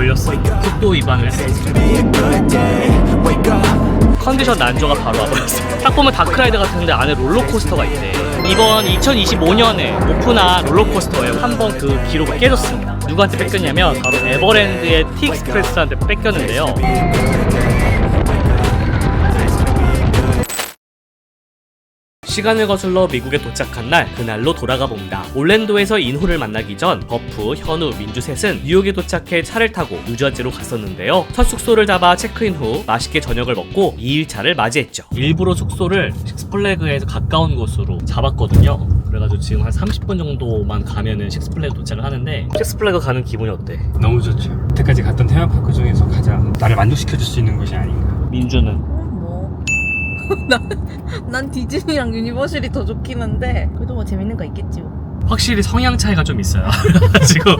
걸렸어요. 속도 위반을 했습니다. 컨디션 난조가 바로 와버렸어요. 딱 보면 다크라이드 같은데 안에 롤러코스터가 있대. 이번 2025년에 오픈한 롤러코스터예요. 한번 그 기록을 깨졌습니다. 누구한테 뺏겼냐면 바로 에버랜드의 티익스프레스한테 뺏겼는데요. 시간을 거슬러 미국에 도착한 날, 그날로 돌아가 봅니다. 올랜도에서 인호를 만나기 전 버프, 현우, 민주 셋은 뉴욕에 도착해 차를 타고 뉴저지로 갔었는데요. 첫 숙소를 잡아 체크인 후 맛있게 저녁을 먹고 2일차를 맞이했죠. 일부러 숙소를 식스플래그에서 가까운 곳으로 잡았거든요. 그래가지고 지금 한 30분 정도만 가면은 식스플래그 도착을 하는데, 식스플래그 가는 기분이 어때? 너무 좋죠. 여태까지 갔던 테마파크 중에서 가장 나를 만족시켜줄 수 있는 곳이 아닌가. 민주는? 난 디즈니랑 유니버셜이 더 좋긴 한데 그래도 뭐 재밌는 거 있겠지 뭐. 확실히 성향 차이가 좀 있어요. 그래가지고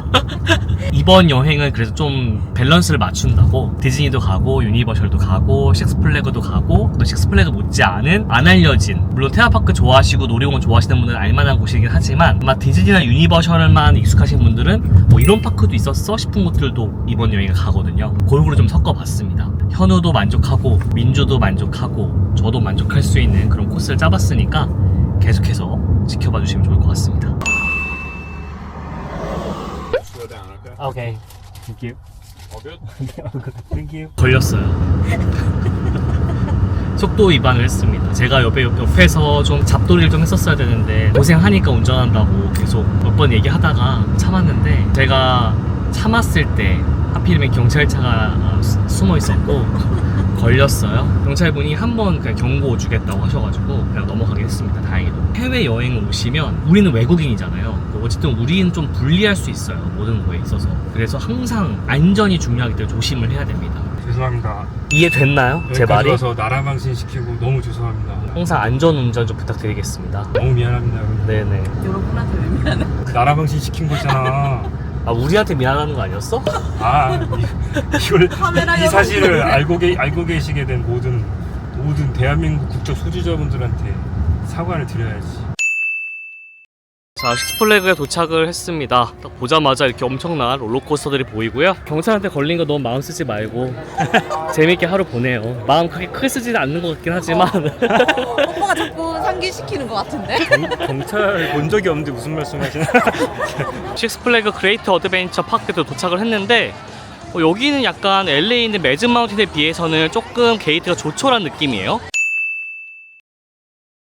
이번 여행은 그래서 좀 밸런스를 맞춘다고 디즈니도 가고 유니버셜도 가고 식스플래그도 가고, 또 식스플래그 못지않은 안 알려진, 물론 테마파크 좋아하시고 놀이공원 좋아하시는 분들은 알만한 곳이긴 하지만 아마 디즈니나 유니버셜만 익숙하신 분들은 뭐 이런 파크도 있었어 싶은 곳들도 이번 여행에 가거든요. 골고루 좀 섞어봤습니다. 현우도 만족하고 민주도 만족하고 저도 만족할 수 있는 그런 코스를 짜봤으니까 계속해서 지켜봐 주시면 좋을 것 같습니다. 오케이. Thank you. All good? Thank you. 걸렸어요. 속도 위반을 했습니다. 제가 옆에서 좀 잡돌이를 좀 했었어야 되는데 고생하니까 운전한다고 계속 몇 번 얘기하다가 참았는데, 제가 참았을 때 하필이면 경찰차가 숨어 있었고 걸렸어요. 경찰분이 한번 그냥 경고 주겠다고 하셔가지고 그냥 넘어가게 했습니다. 다행히도. 해외여행 오시면 우리는 외국인이잖아요. 어쨌든 우리는 좀 불리할 수 있어요, 모든 거에 있어서. 그래서 항상 안전이 중요하기 때문에 조심을 해야 됩니다. 죄송합니다. 이해됐나요? 제 말이? 여기까지 와서 나라망신 시키고 너무 죄송합니다. 항상 안전운전 좀 부탁드리겠습니다. 너무 미안합니다, 여러분. 네네. 여러분한테 왜 미안해? 나라망신 시킨 거잖아. 아, 우리한테 미안하는 거 아니었어? 이 사실을 알고 계시게 된 모든 대한민국 국적 소지자분들한테 사과를 드려야지. 자, 식스플래그에 도착을 했습니다. 딱 보자마자 이렇게 엄청난 롤러코스터들이 보이고요. 경찰한테 걸린 거 너무 마음 쓰지 말고 재밌게 하루 보내요. 마음 크게 쓰지는 않는 것 같긴 하지만 오빠가 자꾸 상기시키는 것 같은데? 경찰 본 적이 없는데 무슨 말씀하시나? 식스플래그 그레이트 어드벤처 파크에도 도착을 했는데 여기는 약간 LA에 있는 매직 마운틴에 비해서는 조금 게이트가 조촐한 느낌이에요.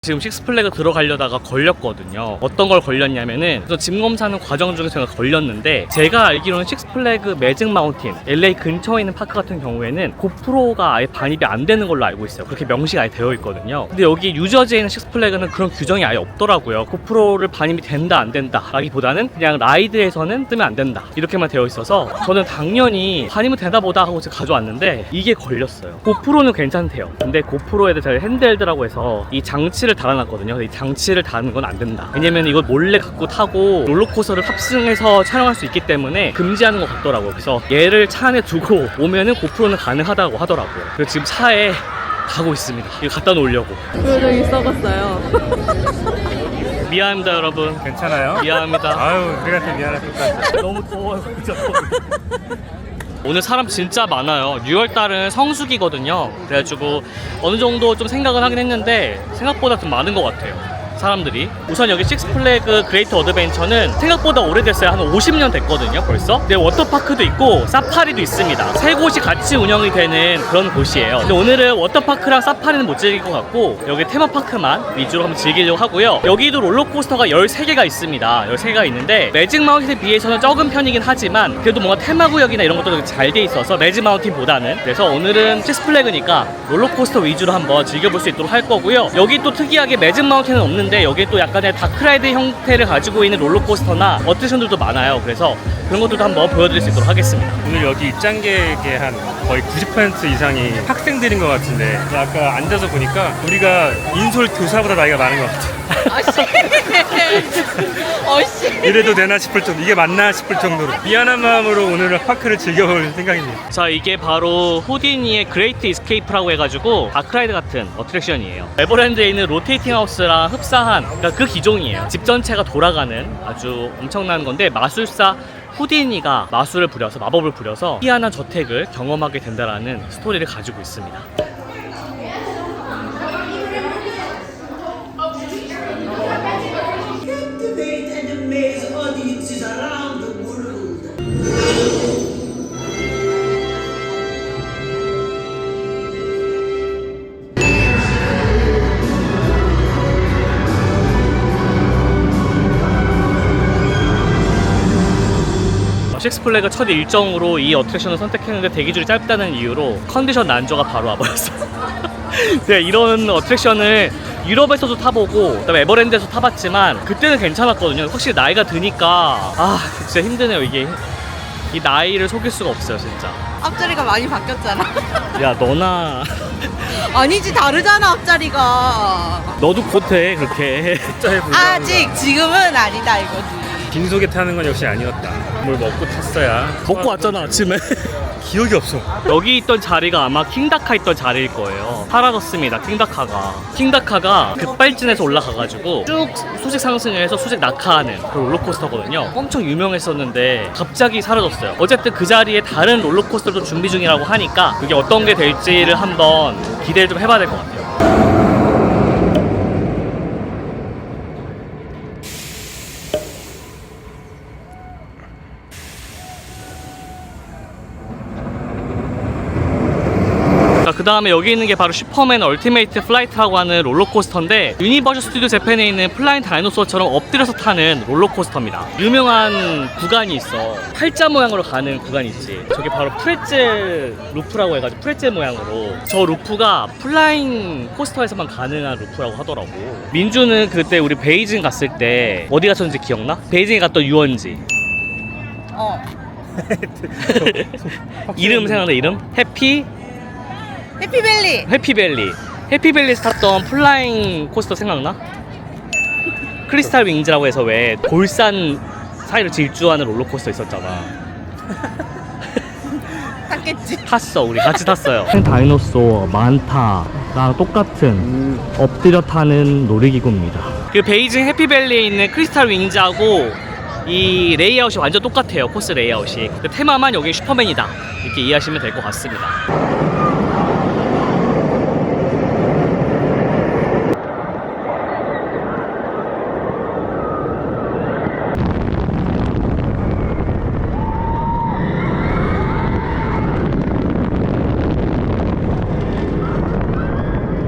지금 식스플래그 들어가려다가 걸렸거든요. 어떤 걸 걸렸냐면은 짐 검사하는 과정 중에 제가 걸렸는데, 제가 알기로는 식스플래그 매직 마운틴 LA 근처에 있는 파크 같은 경우에는 고프로가 아예 반입이 안 되는 걸로 알고 있어요. 그렇게 명시가 아예 되어 있거든요. 근데 여기 뉴저지에 있는 식스플래그는 그런 규정이 아예 없더라고요. 고프로를 반입이 된다 안 된다 라기보다는 그냥 라이드에서는 뜨면 안 된다 이렇게만 되어 있어서 저는 당연히 반입은 되나 보다 하고 제가 가져왔는데 이게 걸렸어요. 고프로는 괜찮대요. 근데 고프로에 대해서 핸드헬드라고 해서 이 장치를 달아놨거든요. 이 장치를 다는 건 안 된다. 왜냐면 이걸 몰래 갖고 타고 롤러코스터를 탑승해서 촬영할 수 있기 때문에 금지하는 것 같더라고요. 그래서 얘를 차 안에 두고 오면은 고프로는 가능하다고 하더라고요. 그래서 지금 차에 가고 있습니다. 이거 갖다 놓으려고. 표정이 썩었어요. 미안합니다, 여러분. 괜찮아요? 미안합니다. 아유, 우리한테 미안할 것같아. 너무 더워요, 진짜. 오늘 사람 진짜 많아요. 6월달은 성수기거든요. 그래가지고 어느 정도 좀 생각을 하긴 했는데 생각보다 좀 많은 것 같아요, 사람들이. 우선 여기 식스플래그 그레이트 어드벤처는 생각보다 오래됐어요. 한 50년 됐거든요, 벌써. 근데 워터파크도 있고 사파리도 있습니다. 세 곳이 같이 운영이 되는 그런 곳이에요. 근데 오늘은 워터파크랑 사파리는 못 즐길 것 같고 여기 테마파크만 위주로 한번 즐기려고 하고요. 여기도 롤러코스터가 13개가 있습니다. 13개가 있는데 매직 마운틴에 비해서는 적은 편이긴 하지만 그래도 뭔가 테마구역이나 이런 것도 잘 돼 있어서 매직 마운틴보다는. 그래서 오늘은 식스플래그니까 롤러코스터 위주로 한번 즐겨볼 수 있도록 할 거고요. 여기 또 특이하게 매직 마운틴은 없는데 여기 또 약간의 다크라이드 형태를 가지고 있는 롤러코스터나 어트랙션들도 많아요. 그래서 그런 것들도 한번 보여드릴 수 있도록 하겠습니다. 오늘 여기 입장객의 한 거의 90% 이상이 학생들인 것 같은데, 아까 앉아서 보니까 우리가 인솔 교사보다 나이가 많은 것 같아. 아씨. 어씨. 이래도 되나 싶을 정도, 이게 맞나 싶을 정도로 미안한 마음으로 오늘 파크를 즐겨볼 생각입니다. 자, 이게 바로 호디니의 그레이트 이스케이프라고 해가지고 다크라이드 같은 어트랙션이에요. 에버랜드에 있는 로테이팅 하우스랑 흡사한, 그러니까 그 기종이에요. 집 전체가 돌아가는 아주 엄청난 건데 마술사 후디니가 마술을 부려서 마법을 부려서 희한한 저택을 경험하게 된다라는 스토리를 가지고 있습니다. Captivate and amaze audiences around the world. 식스플래그 첫 일정으로 이 어트랙션을 선택했는데 대기줄이 짧다는 이유로 컨디션 난조가 바로 와버렸어요. 네, 이런 어트랙션을 유럽에서도 타보고 그다음에 에버랜드에서 타봤지만 그때는 괜찮았거든요. 확실히 나이가 드니까 진짜 힘드네요. 이게 이 나이를 속일 수가 없어요 진짜. 앞자리가 많이 바뀌었잖아. 야 너나 아니지, 다르잖아 앞자리가. 너도 곧해 그렇게. 숫자에 불과한 아직 지금은 아니다 이거지. 빈속에 타는 건 역시 아니었다. 뭘 먹고 탔어야. 먹고 왔잖아 아침에. 기억이 없어. 여기 있던 자리가 아마 킹다카 있던 자리일 거예요. 사라졌습니다. 킹다카가 급발진해서 올라가가지고 쭉 수직 상승을 해서 수직 낙하하는 그런 롤러코스터거든요. 엄청 유명했었는데 갑자기 사라졌어요. 어쨌든 그 자리에 다른 롤러코스터도 준비 중이라고 하니까 그게 어떤 게 될지를 한번 기대를 좀 해봐야 될 것 같아요. 그 다음에 여기 있는 게 바로 슈퍼맨 얼티메이트 플라이트라고 하는 롤러코스터인데 유니버셜 스튜디오 재팬에 있는 플라잉 다이노소어처럼 엎드려서 타는 롤러코스터입니다. 유명한 구간이 있어. 팔자 모양으로 가는 구간이 있지. 저게 바로 프레첼 루프라고 해가지고 프레첼 모양으로 저 루프가 플라잉 코스터에서만 가능한 루프라고 하더라고. 민주는 그때 우리 베이징 갔을 때 어디 갔었는지 기억나? 베이징에 갔던 유원지 이름 생각나? 이름? 해피밸리에서 탔던 플라잉 코스터 생각나? 크리스탈 윙즈라고 해서 왜 골산 사이로 질주하는 롤러코스터 있었잖아. 탔겠지. 탔어. 우리 같이 탔어요. 다이노소어 만타랑 똑같은 엎드려 타는 놀이기구입니다. 그 베이징 해피밸리에 있는 크리스탈 윙즈하고 이 레이아웃이 완전 똑같아요. 코스 레이아웃이. 근데 테마만 여기 슈퍼맨이다 이렇게 이해하시면 될 것 같습니다.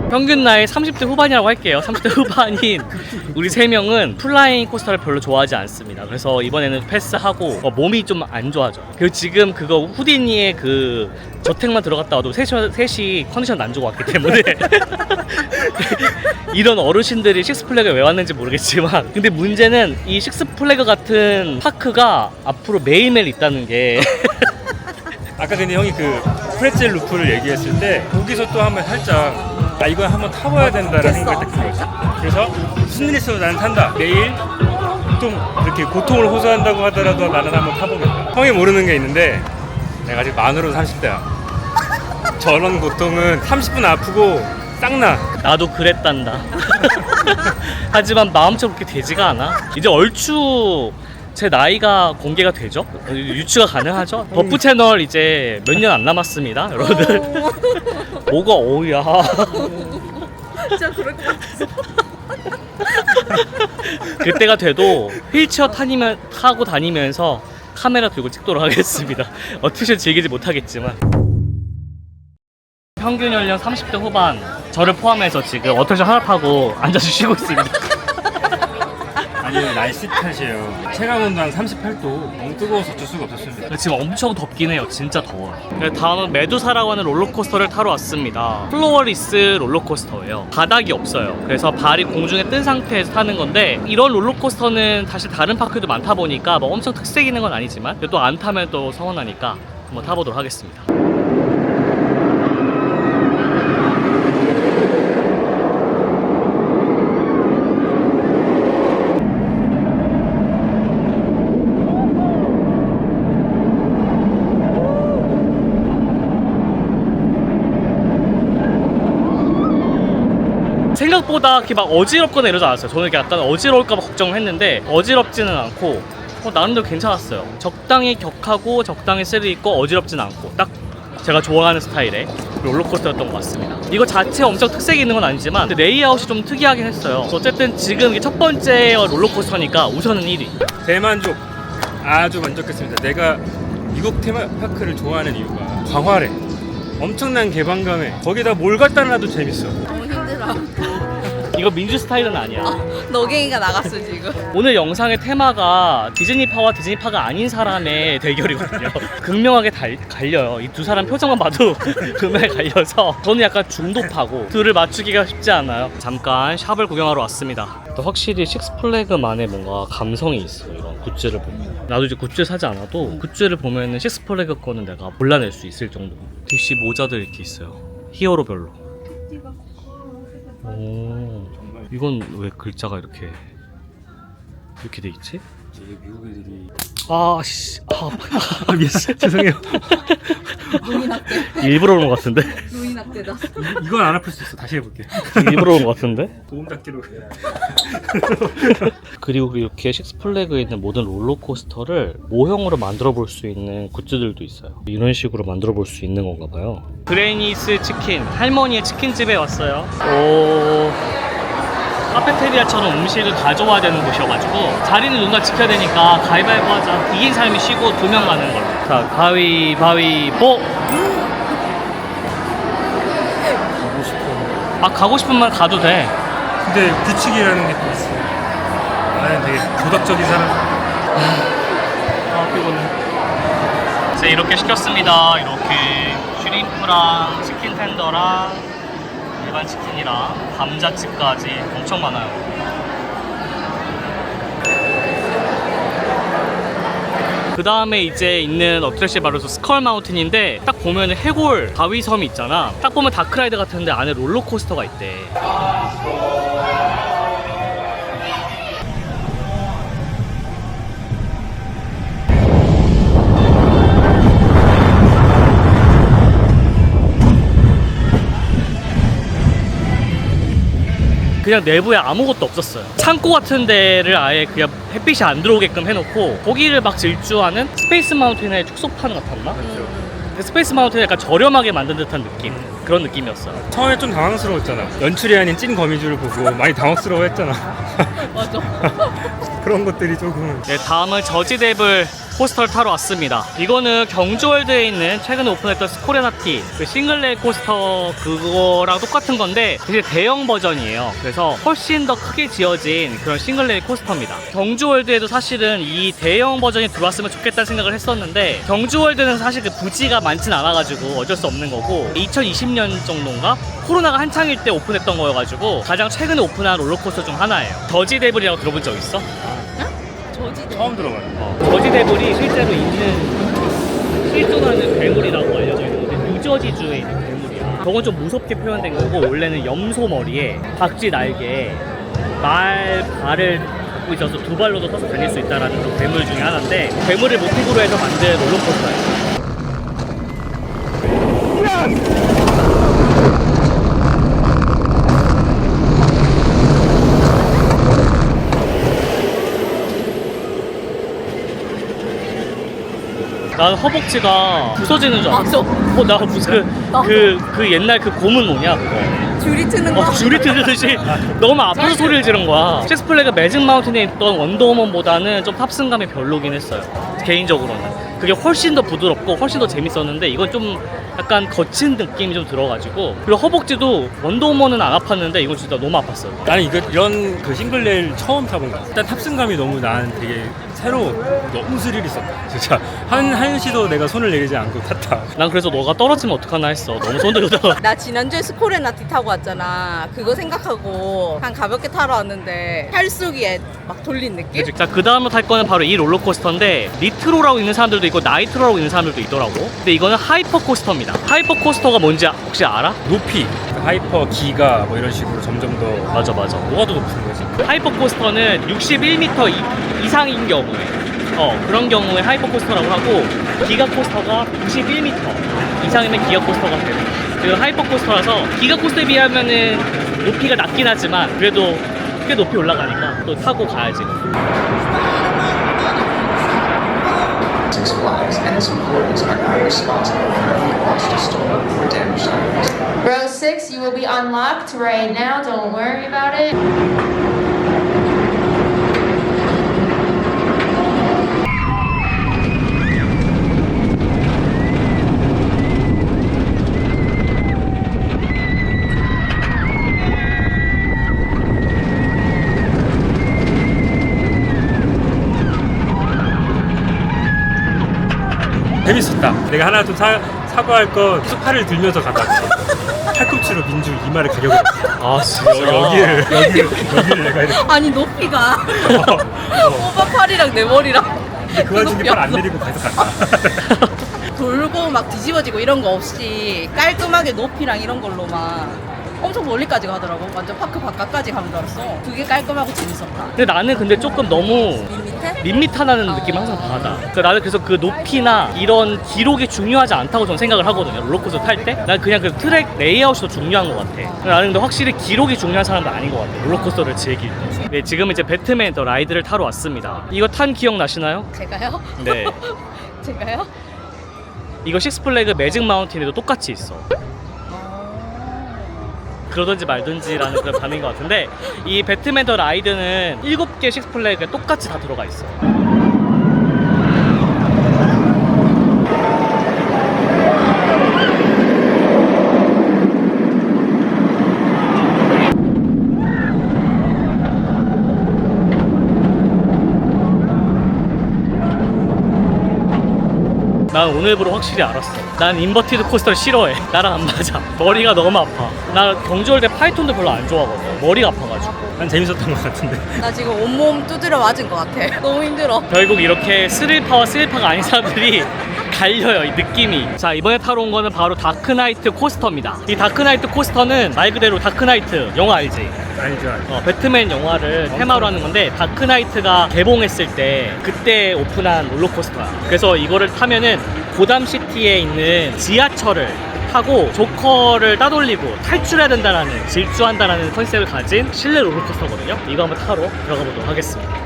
평균 나이 30대 후반이라고 할게요. 30대 후반인 우리 3명은 플라잉 코스터를 별로 좋아하지 않습니다. 그래서 이번에는 패스하고 몸이 좀 안 좋아져. 그리고 지금 그거 후디니의 그 저택만 들어갔다 와도 셋이 컨디션 안 좋고 왔기 때문에 이런 어르신들이 식스플래그에 왜 왔는지 모르겠지만 근데 문제는 이 식스플래그 같은 파크가 앞으로 매일매일 있다는 게 아까 근데 형이 그 프레첼 루프를 얘기했을 때 거기서 또 한번 살짝 이거 한번 타봐야 된다라는 생각이 딱 들었어. 그래서 무슨 일 있어도 나는 탄다. 내일 좀 이렇게 고통을 호소한다고 하더라도 나는 한번 타보겠다. 형이 모르는 게 있는데 내가 아직 만으로 30대야. 저런 고통은 30분 아프고 싹나. 나도 그랬단다. 하지만 마음처럼 그렇게 되지가 않아. 이제 얼추 제 나이가 공개가 되죠? 유추가 가능하죠? 버프 채널 이제 몇 년 안 남았습니다, 여러분들. 뭐가 어우야. 진짜 그럴 것 같았어. 그때가 돼도 휠체어 타고 다니면서 카메라 들고 찍도록 하겠습니다. 어떻게 즐기지 못하겠지만. 평균 연령 30대 후반 저를 포함해서 지금 어트랙션 하나 타고 앉아서 쉬고 있습니다. 아니요, 날씨 탓이에요. 체감온도 한 38도. 너무 뜨거워서 어쩔 수가 없었습니다. 지금 엄청 덥긴 해요. 진짜 더워요. 다음은 메두사라고 하는 롤러코스터를 타러 왔습니다. 플로어리스 롤러코스터예요. 바닥이 없어요. 그래서 발이 공중에 뜬 상태에서 타는 건데 이런 롤러코스터는 사실 다른 파크도 많다 보니까 뭐 엄청 특색 있는 건 아니지만 또 안 타면 또 서운하니까 한번 타보도록 하겠습니다. 생각보다 이렇게 막 어지럽거나 이러지 않았어요. 저는 약간 어지러울까 봐 걱정을 했는데 어지럽지는 않고 나름대로 괜찮았어요. 적당히 격하고 적당히 스릴 있고 어지럽진 않고 딱 제가 좋아하는 스타일의 롤러코스터였던 것 같습니다. 이거 자체 엄청 특색이 있는 건 아니지만 레이아웃이 좀 특이하긴 했어요. 어쨌든 지금 이게 첫 번째 롤러코스터니까 우선은 1위. 대만족 아주 만족했습니다. 내가 미국 테마파크를 좋아하는 이유가 광활해. 엄청난 개방감에 거기다 뭘 갖다 놔도 재밌어. 너무 힘들어. 이거 민주 스타일은 아니야. 너갱이가 나갔어 지금. 오늘 영상의 테마가 디즈니파와 디즈니파가 아닌 사람의 대결이거든요. 극명하게 갈려요. 이 두 사람 표정만 봐도 극명하게 갈려서 저는 약간 중도파고 둘을 맞추기가 쉽지 않아요. 잠깐 샵을 구경하러 왔습니다. 또 확실히 식스플래그만의 뭔가 감성이 있어요. 이런 굿즈를 보면. 나도 이제 굿즈 사지 않아도 굿즈를 보면은 식스플래그 거는 내가 골라낼 수 있을 정도. DC 모자들 이렇게 있어요. 히어로별로. 오, 이건 왜 글자가 이렇게 돼 있지? 미국 애들이 미안. 죄송해요. 눈이 낙대. 일부러 그런 것 같은데? 눈이 낙대다. 이건 안 아플 수 있어. 다시 해볼게. 일부러 그런 것 같은데? 도움 닫기로. 그리고 이렇게 식스플래그에 있는 모든 롤러코스터를 모형으로 만들어 볼 수 있는 굿즈들도 있어요. 이런 식으로 만들어 볼 수 있는 건가 봐요. 그레니스 치킨, 할머니의 치킨집에 왔어요. 카페테리아처럼 음식을 가져와야 되는 곳이어가지고 자리는 누군가 지켜야 되니까 가위바위보 하자. 이긴 사람이 쉬고 2명 가는 걸로. 자, 가위바위보. 가고 싶어. 가고 싶으면 가도 돼. 근데 규칙이라는 게 또 있어. 나는 되게 도덕적인 사람. 피곤해. 이제 이렇게 시켰습니다. 이렇게 슈림프랑 치킨 텐더랑 일반 치킨이랑 감자칩까지 엄청 많아요. 그 다음에 이제 있는 어트랙션이 바로 스컬 마운틴인데 딱 보면 해골 바위섬이 있잖아. 딱 보면 다크라이드 같은데 안에 롤러코스터가 있대. 그냥 내부에 아무것도 없었어요. 창고 같은 데를 아예 그냥 햇빛이 안 들어오게끔 해놓고 거기를 막 질주하는 스페이스 마운틴의 축소판 같았나? 그렇죠. 그 스페이스 마운틴을 약간 저렴하게 만든 듯한 느낌, 그런 느낌이었어요. 처음에 좀 당황스러웠잖아. 연출이 아닌 찐 거미줄을 보고 많이 당황스러워했잖아. 맞아. 그런 것들이 조금. 네, 다음은 저지데블 코스터를 타러 왔습니다. 이거는 경주월드에 있는 최근에 오픈했던 스코레나티 그 싱글레일 코스터 그거랑 똑같은 건데 되게 대형 버전이에요. 그래서 훨씬 더 크게 지어진 그런 싱글레일 코스터입니다. 경주월드에도 사실은 이 대형 버전이 들어왔으면 좋겠다는 생각을 했었는데 경주월드는 사실 그 부지가 많진 않아가지고 어쩔 수 없는 거고 2020년 정도인가? 코로나가 한창일 때 오픈했던 거여가지고 가장 최근에 오픈한 롤러코스터 중 하나예요. 저지데블이라고 들어본 적 있어? 처음 들어봐요. 저지데블이 실제로 있는 실존하는 괴물이라고 알려져 있는데 뉴저지주에 있는 괴물이야. 저건 좀 무섭게 표현된 거고 원래는 염소 머리에 박쥐 날개에 말 발을 갖고 있어서 두 발로도 서서 다닐 수 있다는 그런 괴물 중에 하나인데 괴물을 모티브로 해서 만든 롤러코스터예요. 난 허벅지가 부서지는 줄 알았어. 나 무슨 그 옛날 그 고문 뭐냐 그거. 줄이 트는 거. 줄이 트듯이 너무 아파서 소리를 지른 거야. 식스플래그 매직 마운틴에 있던 원더우먼보다는 좀 탑승감이 별로긴 했어요. 개인적으로는. 그게 훨씬 더 부드럽고 훨씬 더 재밌었는데 이건 좀 약간 거친 느낌이 좀 들어가지고 그리고 허벅지도 원더우먼은 안 아팠는데 이건 진짜 너무 아팠어요. 나는 이런 그 싱글레일 처음 타본 거야. 일단 탑승감이 너무 난 되게 새로워. 너무 스릴 있었다. 진짜 한시도 내가 손을 내리지 않고 탔다. 난 그래서 너가 떨어지면 어떡하나 했어. 너무 손 들다가. 나 지난주에 스코레나티 타고 왔잖아. 그거 생각하고 한 가볍게 타러 왔는데 팔쑥이에 막 돌린 느낌? 자, 그 다음에 탈 거는 바로 이 롤러코스터인데 니트로라고 있는 사람들도 있고 나이트로라고 있는 사람들도 있더라고. 근데 이거는 하이퍼 코스터입니다. 하이퍼 코스터가 뭔지 혹시 알아? 높이, 하이퍼, 기가 뭐 이런 식으로 점점 더 맞아. 뭐가 더 높은 거지? 하이퍼 코스터는 61m 이상인 경우에 그런 경우에 하이퍼 코스터라고 하고 기가 코스터가 91m 이상이면 기가 코스터가 되는 거예요. 그리고 하이퍼 코스터라서 기가 코스터에 비하면은 높이가 낮긴 하지만 그래도 꽤 높이 올라가니까 또 타고 가야지. Six Flags and its employees are not responsible for having lost a stolen or damaged item. Row 6, you will be unlocked right now. Don't worry about it. 재밌었다. 내가 하나 좀 사과할 거 계속 팔을 들면서 갔다 왔어. 팔꿈치로 민주 이마를 가격을 아 진짜. 여기를 내가 이렇게 아니 높이가 오빠 팔이랑 내 머리랑 그 와중에 팔 안 내리고 계속 갔다. 돌고 막 뒤집어지고 이런 거 없이 깔끔하게 높이랑 이런 걸로만 엄청 멀리까지 가더라고. 완전 파크 바깥까지 가는 줄 알았어. 그게 깔끔하고 재밌었다. 근데 나는 근데 조금 너무 밋밋해? 밋밋하다는 느낌을 항상 받아. 그러니까 나는 그래서 그 높이나 이런 기록이 중요하지 않다고 저는 생각을 하거든요. 롤러코스터 탈 때. 난 그냥 그 트랙 레이아웃이 더 중요한 것 같아. 나는 근데 확실히 기록이 중요한 사람도 아닌 것 같아. 롤러코스터를 즐길 때. 네, 지금은 이제 배트맨 더 라이드를 타러 왔습니다. 이거 탄 기억 나시나요? 제가요? 네. 제가요? 이거 식스플래그 매직 마운틴에도 똑같이 있어. 그러든지 말든지라는 그런 반응인 것 같은데, 이 배트맨 더 라이드는 7개 식스플래그에 똑같이 다 들어가 있어. 난 오늘부로 확실히 알았어. 난 인버티드 코스터를 싫어해. 나랑 안 맞아. 머리가 너무 아파. 나 경주할 때 파이톤도 별로 안 좋아하거든. 머리가 아파가지고. 난 재밌었던 것 같은데. 나 지금 온몸 두드려 맞은 것 같아. 너무 힘들어. 결국 이렇게 스릴파와 스릴파가 아닌 사람들이 갈려요, 이 느낌이. 자, 이번에 타러 온 거는 바로 다크나이트 코스터입니다. 이 다크나이트 코스터는 말 그대로 다크나이트 영화 알지? 알죠. 배트맨 영화를 테마로 하는 건데, 다크나이트가 개봉했을 때 그때 오픈한 롤러코스터야. 그래서 이거를 타면은 고담시티에 있는 지하철을 타고 조커를 따돌리고 탈출해야 된다라는, 질주한다라는 컨셉을 가진 실내 롤러코스터거든요. 이거 한번 타러 들어가 보도록 하겠습니다.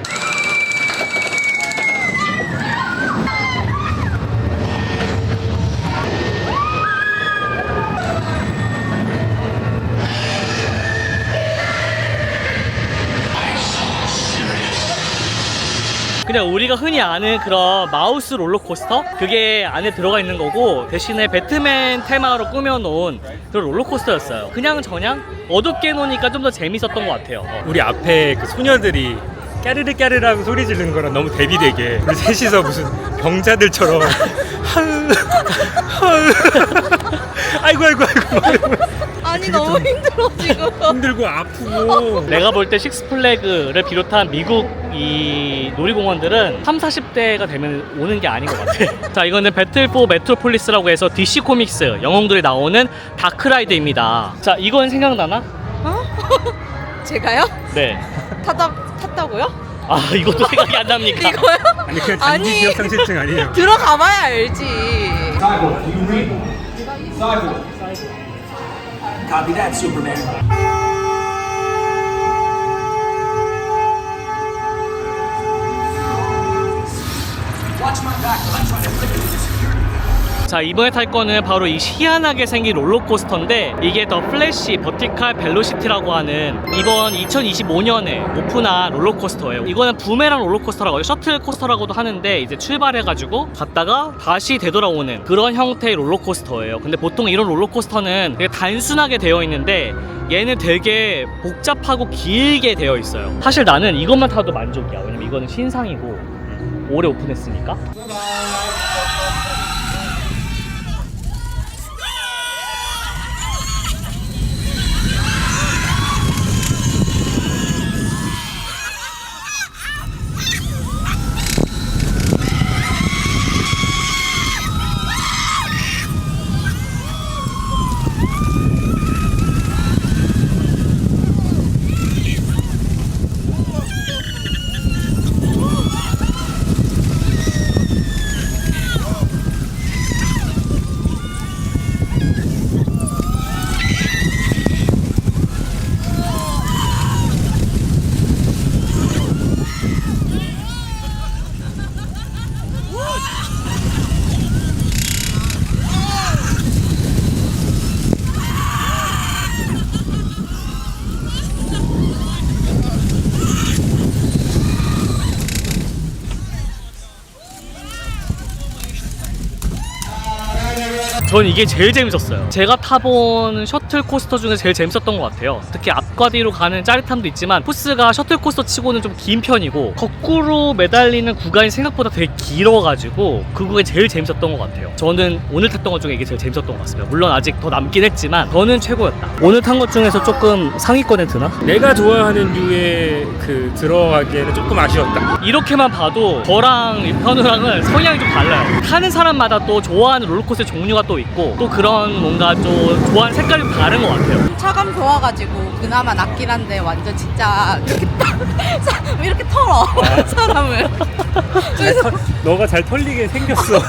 그냥 우리가 흔히 아는 그런 마우스 롤러코스터? 그게 안에 들어가 있는 거고, 대신에 배트맨 테마로 꾸며놓은 그런 롤러코스터였어요. 그냥 저냥 어둡게 놓으니까 좀 더 재밌었던 것 같아요. 우리 앞에 그 소녀들이 까르르 까르르 소리 지르는 거랑 너무 대비되게 우리 셋이서 무슨 병자들처럼 하으 하으 아이고 아니 너무 힘들어 지금. 힘들고 아프고. 내가 볼 때 식스플래그를 비롯한 미국 이 놀이공원들은 30, 40대가 되면 오는 게 아닌 것 같아. 자, 이거는 배틀 포 메트로폴리스라고 해서 DC 코믹스 영웅들이 나오는 다크라이드입니다. 자, 이건 생각나나? 어? 제가요? 네. 탔다고요? 아, 이것도 생각이 안 납니까? 이거요? 아니 그냥 단기 아니. 기억상실증 아니에요? 들어가봐야 알지. Cyborg, you read? Cyborg. Copy that, Superman. Watch my back. I'm trying to flip it into security. 자, 이번에 탈 거는 바로 이 희한하게 생긴 롤러코스터인데, 이게 더 플래시 버티칼 벨로시티라고 하는 이번 2025년에 오픈한 롤러코스터예요. 이거는 부메랑 롤러코스터라고 해요. 셔틀 코스터라고도 하는데, 이제 출발해가지고 갔다가 다시 되돌아오는 그런 형태의 롤러코스터예요. 근데 보통 이런 롤러코스터는 되게 단순하게 되어 있는데, 얘는 되게 복잡하고 길게 되어 있어요. 사실 나는 이것만 타도 만족이야. 왜냐면 이거는 신상이고 올해 오픈했으니까. 전 이게 제일 재밌었어요. 제가 타본 셔틀 코스터 중에 제일 재밌었던 것 같아요. 특히 앞과 뒤로 가는 짜릿함도 있지만 코스가 셔틀 코스터 치고는 좀 긴 편이고 거꾸로 매달리는 구간이 생각보다 되게 길어가지고 그 구간이 제일 재밌었던 것 같아요. 저는 오늘 탔던 것 중에 이게 제일 재밌었던 것 같습니다. 물론 아직 더 남긴 했지만 저는 최고였다. 오늘 탄 것 중에서 조금 상위권에 드나? 내가 좋아하는 류의 그 들어가기에는 조금 아쉬웠다. 이렇게만 봐도 저랑 현우랑은 성향이 좀 달라요. 타는 사람마다 또 좋아하는 롤러코스터 종류가 또 있고 또 그런 뭔가 좀 좋아하는 색깔이 좀 다른 것 같아요. 차감 좋아가지고 그나마 낫긴 한데 완전 진짜 이렇게 털어 사람을. 그래서 너가 잘 털리게 생겼어.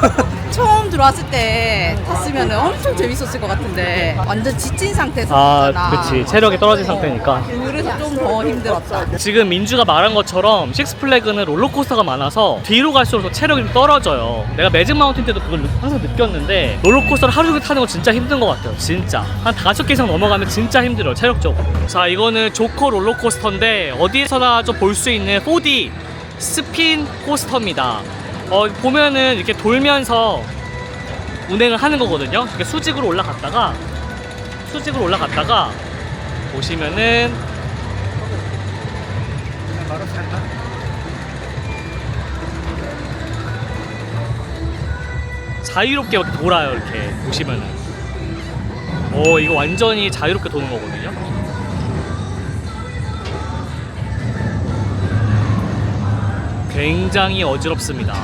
처음 들어왔을 때 탔으면 엄청 재밌었을 것 같은데 완전 지친 상태에서 아, 탔잖아. 그치. 체력이 떨어진 상태니까. 그래서 좀 더 힘들었다. 지금 민주가 말한 것처럼 식스플래그는 롤러코스터가 많아서 뒤로 갈수록 더 체력이 좀 떨어져요. 내가 매직 마운틴 때도 그걸 항상 느꼈는데 롤러코스터를 하루 종일 타는 거 진짜 힘든 것 같아요. 진짜 한 5개 이상 넘어가면 진짜 힘들어요, 체력적으로. 자, 이거는 조커 롤러코스터인데 어디에서나 좀 볼 수 있는 4D 스핀 코스터입니다. 보면은 이렇게 돌면서 운행을 하는 거거든요. 이렇게 수직으로 올라갔다가 보시면은 자유롭게 이렇게 돌아요. 이렇게 보시면은 이거 완전히 자유롭게 도는 거거든요. 굉장히 어지럽습니다.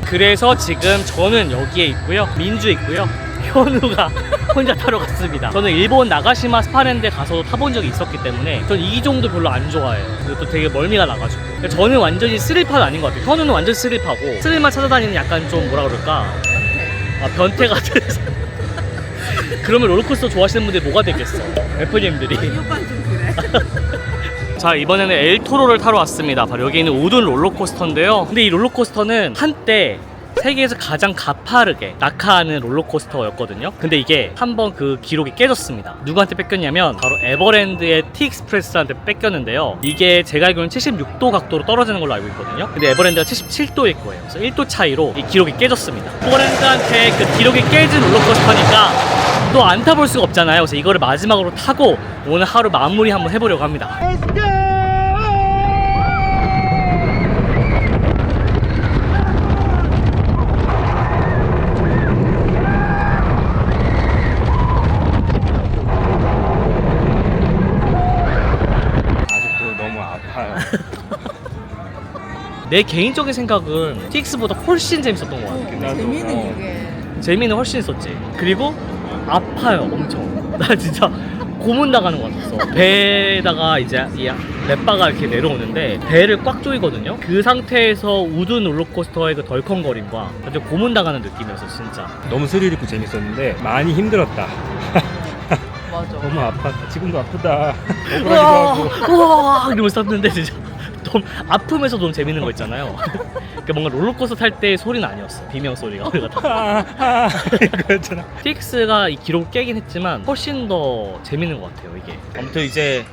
그래서 지금 저는 여기에 있고요, 민주 있고요, 현우가 혼자 타러 갔습니다. 저는 일본 나가시마 스파랜드에 가서도 타본 적이 있었기 때문에 전 이 정도 별로 안 좋아해요. 그리고 또 되게 멀미가 나가지고. 저는 완전히 스릴파는 아닌 것 같아요. 현우는 완전 스릴파고 스릴만 찾아다니는 약간 좀 뭐라 그럴까, 변태 같은. 그러면 롤러코스터 좋아하시는 분들이 뭐가 되겠어, F님들이. 오빠는 좀 그래. 자, 이번에는 엘토로를 타러 왔습니다. 바로 여기 있는 우든 롤러코스터인데요. 근데 이 롤러코스터는 한때 세계에서 가장 가파르게 낙하하는 롤러코스터였거든요. 근데 이게 한번 그 기록이 깨졌습니다. 누구한테 뺏겼냐면 바로 에버랜드의 T익스프레스한테 뺏겼는데요. 이게 제가 알기로는 76도 각도로 떨어지는 걸로 알고 있거든요. 근데 에버랜드가 77도일 거예요. 그래서 1도 차이로 이 기록이 깨졌습니다. 에버랜드한테 그 기록이 깨진 롤러코스터니까 또 안 타볼 수가 없잖아요. 그래서 이거를 마지막으로 타고 오늘 하루 마무리 한번 해보려고 합니다. 아직도 너무 아파요. 내 개인적인 생각은 TX보다 훨씬 재밌었던 것 같아요. 재미는 이게. 재미는 훨씬 있었지. 그리고 아파요, 엄청. 나 진짜 고문 당하는 것 같았어. 배에다가 이제 이 렛바가 이렇게 내려오는데 배를 꽉 조이거든요. 그 상태에서 우든 롤러코스터의 그 덜컹거림과 완전 고문 당하는 느낌이었어, 진짜. 너무 스릴 있고 재밌었는데 많이 힘들었다. 맞아. 너무 아팠다. 지금도 아프다. 억울하기도 우와, 하고. 우와 이러면서 탔는데 진짜 너무 아프면서 너무 재밌는 거 있잖아요. 그러니까 뭔가 롤러코스터 탈 때 소리는 아니었어. 비명 소리가. 이거였잖아. TX가 이 기록을 깨긴 했지만 훨씬 더 재밌는 것 같아요, 이게. 아무튼 이제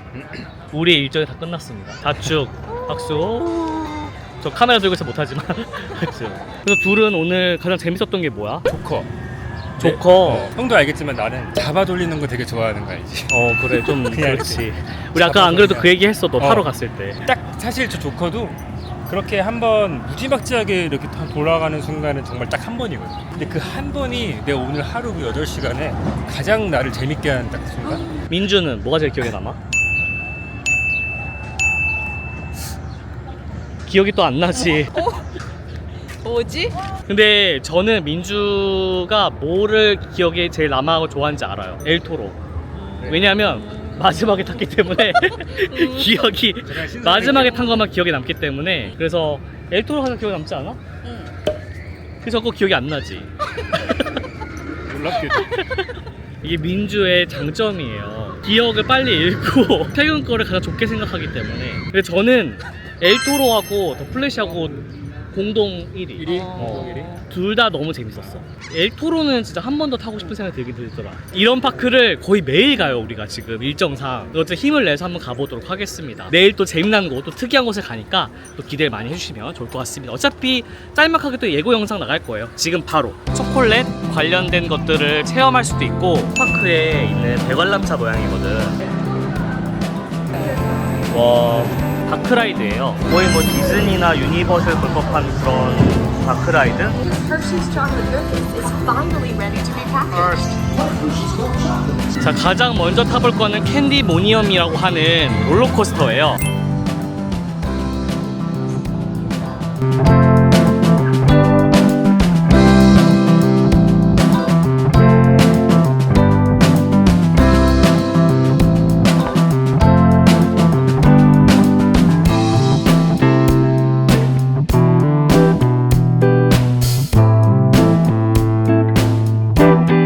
우리의 일정이 다 끝났습니다. 다축 박수. 저 카메라 들고 있어 못하지만 박수. 그래서 둘은 오늘 가장 재밌었던 게 뭐야? 조커. 조커. 형도 알겠지만 나는 잡아 돌리는 거 되게 좋아하는 거 알지? 그래 좀 그냥 그렇지. 우리 아까 안 그래도 그 얘기 했어. 너 타러 갔을 때. 딱 사실 저 조커도 그렇게 한번 무지막지하게 이렇게 돌아가는 순간은 정말 딱 한 번이거든. 근데 그 한 번이 내가 오늘 하루 그 8시간에 가장 나를 재밌게 하는 딱 순간? 민주는 뭐가 제일 기억에 남아? 기억이 또 안 나지. 뭐지? 근데 저는 민주가 뭐를 기억에 제일 남아하고 좋아하는지 알아요. 엘토로. 왜냐하면 마지막에 탔기 때문에 기억이 마지막에 탄 것만 기억에 남기 때문에. 그래서 엘토로가 가장 기억에 남지 않아? 응. 그래서 그거 기억이 안 나지. 놀랍게도. 이게 민주의 장점이에요. 기억을 빨리 잃고 최근 거를 가장 좋게 생각하기 때문에. 근데 저는 엘토로하고 더 플래시하고 공동 1위. 1위? 둘 다 너무 재밌었어. 엘토로는 진짜 한 번 더 타고 싶은 생각이 들긴 들더라. 이런 파크를 거의 매일 가요, 우리가 지금 일정상. 어쨌든 힘을 내서 한번 가보도록 하겠습니다. 내일 또 재미난 곳, 또 특이한 곳에 가니까 또 기대를 많이 해주시면 좋을 것 같습니다. 어차피 짤막하게 또 예고 영상 나갈 거예요. 지금 바로 초콜릿 관련된 것들을 체험할 수도 있고, 파크에 있는 대관람차 모양이거든. 와, 다크라이드예요. 거의 뭐 디즈니나 유니버설 볼 법한 그런 다크라이드? Hershey's chocolate goodness is finally ready to be packaged. 자, 가장 먼저 타볼 거는 캔디 모니엄이라고 하는 롤러코스터예요.